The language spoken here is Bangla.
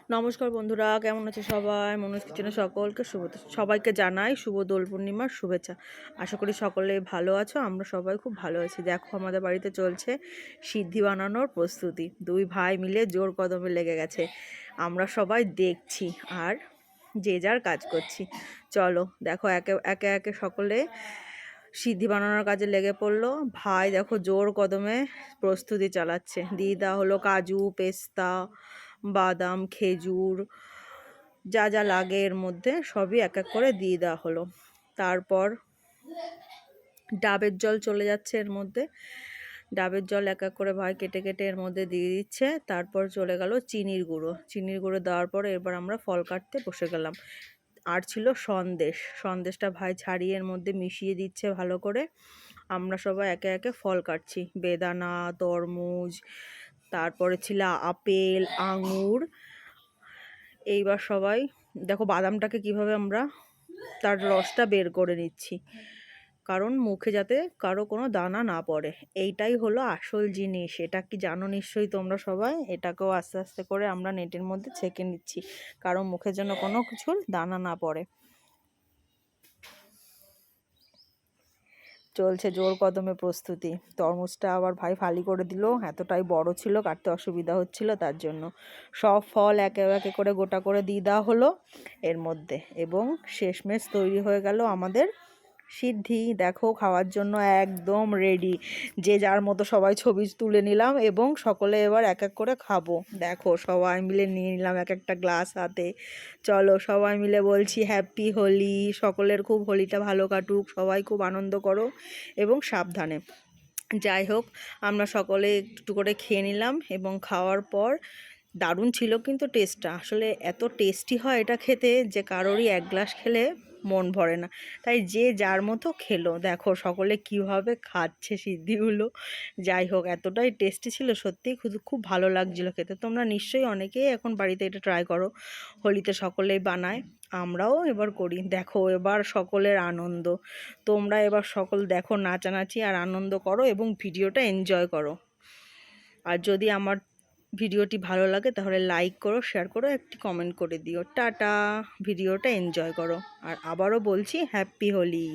নমস্কার বন্ধুরা, কেমন আছে সবাই? মনোজ কিচেনে সকলকে সবাইকে জানাই শুভ দোল পূর্ণিমার শুভেচ্ছা। আশা করি সকলে ভালো আছো। আমরা সবাই খুব ভালো আছি। দেখো, আমাদের বাড়িতে চলছে সিদ্ধি বানানোর প্রস্তুতি। দুই ভাই মিলে জোর কদমে লেগে গেছে। আমরা সবাই দেখছি আর যে যার কাজ করছি। চলো দেখো, একে একে একে সকলে সিদ্ধি বানানোর কাজে লেগে পড়লো। ভাই দেখো জোর কদমে প্রস্তুতি চালাচ্ছে। দিদা হলো কাজু, পেস্তা, বাদাম, খেজুর, যা যা লাগে এর মধ্যে সবই এক এক করে দিয়ে দেওয়া হলো। তারপর ডাবের জল চলে যাচ্ছে এর মধ্যে। ডাবের জল এক এক করে ভাই কেটে কেটে এর মধ্যে দিয়ে দিচ্ছে। তারপর চলে গেল চিনির গুঁড়ো। চিনির গুঁড়ো দেওয়ার পরে এবার আমরা ফল কাটতে বসে গেলাম। আর ছিল সন্দেশ। সন্দেশটা ভাই ছাড়িয়ে এর মধ্যে মিশিয়ে দিচ্ছে ভালো করে। আমরা সবাই একে একে ফল কাটছি। বেদানা, তরমুজ, তারপরে ছিল আপেল, আঙুর। এইবার সবাই দেখো বাদামটাকে কিভাবে আমরা তার রসটা বের করে নিচ্ছি, কারণ মুখে যাতে কারো কোনো দানা না পড়ে। এইটাই হলো আসল জিনিস। এটা কি জানো নিশ্চয়ই তোমরা সবাই। এটাকেও আস্তে আস্তে করে আমরা নেটের মধ্যে ছেঁকে নিচ্ছি, কারণ মুখে যেন কোনো কিছুর দানা না পড়ে। চলছে জোর কদমে প্রস্তুতি। তরমুজটা আবার ভাই ফালি করে দিল, এতটাই বড় ছিল, কাটতে অসুবিধা হচ্ছিল, তার জন্য সব ফল একে একে করে গোটা করে দিয়ে দেওয়া হলো এর মধ্যে। এবং শেষমেশ তৈরি হয়ে গেল আমাদের সিদ্ধি। দেখো খাওয়ার জন্য একদম রেডি। যে যার মতো সবাই ছবি তুলে নিলাম এবং সকলে এবার এক এক করে খাবো। দেখো সবাই মিলে নিয়ে নিলাম এক একটা গ্লাস হাতে। চলো সবাই মিলে বলছি হ্যাপি হোলি। সকলের খুব হোলিটা ভালো কাটুক, সবাই খুব আনন্দ করো এবং সাবধানে। যাই হোক, আমরা সকলে একটু করে খেয়ে নিলাম এবং খাওয়ার পর দারুণ ছিল কিন্তু টেস্টটা। আসলে এত টেস্টি হয় এটা খেতে যে কারোরই এক গ্লাস খেলে মন ভরে না। তাই যে যার মতো খেলো। দেখো সকলে কিভাবে খাচ্ছে সিদ্ধিগুলো। যাই হোক, এতটাই টেস্টি ছিল, সত্যিই খুব ভালো লাগছিলো খেতে। তোমরা নিশ্চয়ই অনেকেই এখন বাড়িতে এটা ট্রাই করো। হোলিতে সকলেই বানায়, আমরাও এবার করি। দেখো এবার সকলের আনন্দ। তোমরা এবার সকল দেখো নাচানাচি আর আনন্দ করো এবং ভিডিওটা এনজয় করো। আর যদি আমার ভিডিওটি ভালো লাগে তাহলে লাইক করো, শেয়ার করো, একটি কমেন্ট করে দিও। টাটা। ভিডিওটা এনজয় করো। আর আবারও বলছি হ্যাপি হোলি।